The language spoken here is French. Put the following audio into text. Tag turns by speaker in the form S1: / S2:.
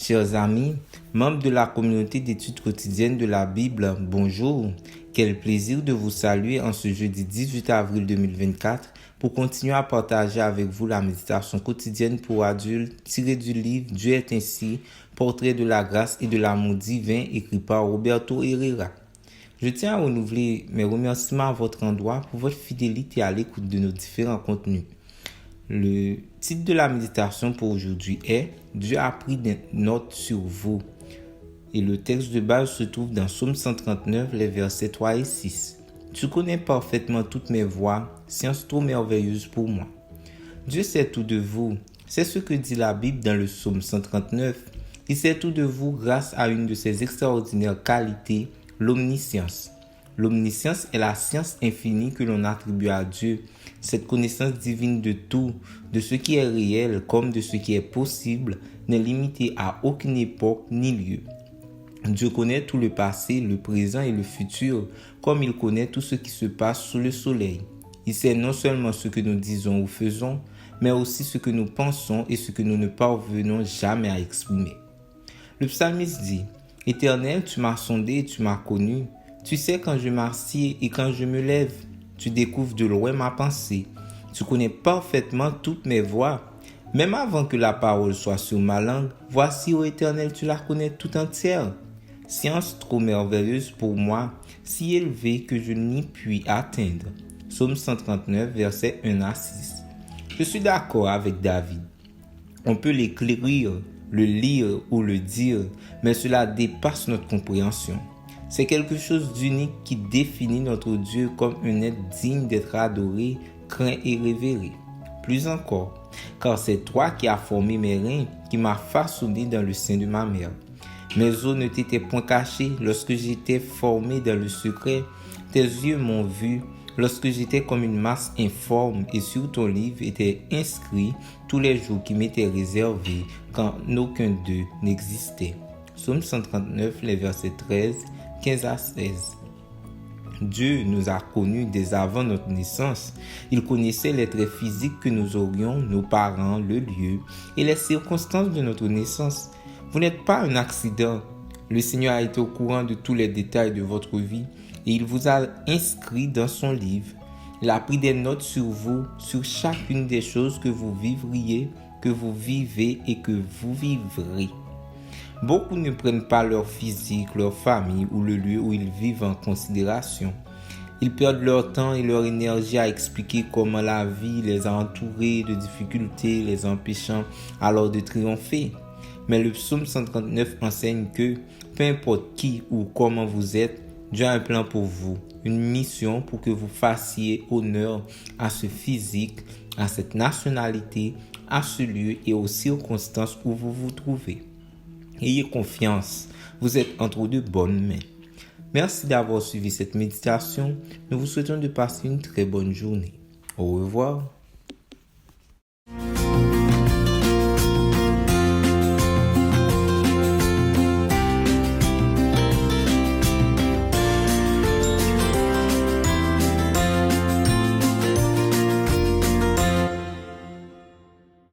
S1: Chers amis, membres de la communauté d'études quotidiennes de la Bible, bonjour. Quel plaisir de vous saluer en ce jeudi 18 avril 2024 pour continuer à partager avec vous la méditation quotidienne pour adultes tirée du livre Dieu est ainsi, portrait de la grâce et de l'amour divin écrit par Roberto Herrera. Je tiens à renouveler mes remerciements à votre endroit pour votre fidélité à l'écoute de nos différents contenus. Le titre de la méditation pour aujourd'hui est « Dieu a pris des notes sur vous » et le texte de base se trouve dans Psaume 139, les versets 3 et 6. « Tu connais parfaitement toutes mes voies, science trop merveilleuse pour moi. » Dieu sait tout de vous. C'est ce que dit la Bible dans le Psaume 139. Il sait tout de vous grâce à une de ses extraordinaires qualités, l'omniscience. L'omniscience est la science infinie que l'on attribue à Dieu, cette connaissance divine de tout, de ce qui est réel comme de ce qui est possible, n'est limitée à aucune époque ni lieu. Dieu connaît tout le passé, le présent et le futur, comme il connaît tout ce qui se passe sous le soleil. Il sait non seulement ce que nous disons ou faisons, mais aussi ce que nous pensons et ce que nous ne parvenons jamais à exprimer. Le psalmiste dit « Éternel, tu m'as sondé et tu m'as connu. Tu sais quand je m'assieds et quand je me lève. Tu découvres de loin ma pensée. Tu connais parfaitement toutes mes voies. Même avant que la parole soit sur ma langue, voici, ô Éternel, tu la connais tout entière. Science trop merveilleuse pour moi, si élevée que je n'y puis atteindre. » Psaume 139, versets 1 à 6. Je suis d'accord avec David. On peut l'écrire, le lire ou le dire, mais cela dépasse notre compréhension. C'est quelque chose d'unique qui définit notre Dieu comme un être digne d'être adoré, craint et révéré. Plus encore, car c'est toi qui as formé mes reins, qui m'as façonné dans le sein de ma mère. Mes os ne t'étaient point cachés lorsque j'étais formé dans le secret. Tes yeux m'ont vu lorsque j'étais comme une masse informe et sur ton livre étaient inscrits tous les jours qui m'étaient réservés quand aucun d'eux n'existait. Psaume 139, les versets 13, 15 à 16. Dieu nous a connus dès avant notre naissance. Il connaissait les traits physiques que nous aurions, nos parents, le lieu et les circonstances de notre naissance. Vous n'êtes pas un accident. Le Seigneur a été au courant de tous les détails de votre vie et il vous a inscrit dans son livre. Il a pris des notes sur vous, sur chacune des choses que vous vivriez, que vous vivez et que vous vivrez. Beaucoup ne prennent pas leur physique, leur famille ou le lieu où ils vivent en considération. Ils perdent leur temps et leur énergie à expliquer comment la vie les a entourés de difficultés, les empêchant alors de triompher. Mais le psaume 139 enseigne que, peu importe qui ou comment vous êtes, Dieu a un plan pour vous, une mission pour que vous fassiez honneur à ce physique, à cette nationalité, à ce lieu et aux circonstances où vous vous trouvez. Ayez confiance, vous êtes entre de bonnes mains. Merci d'avoir suivi cette méditation. Nous vous souhaitons de passer une très bonne journée. Au revoir.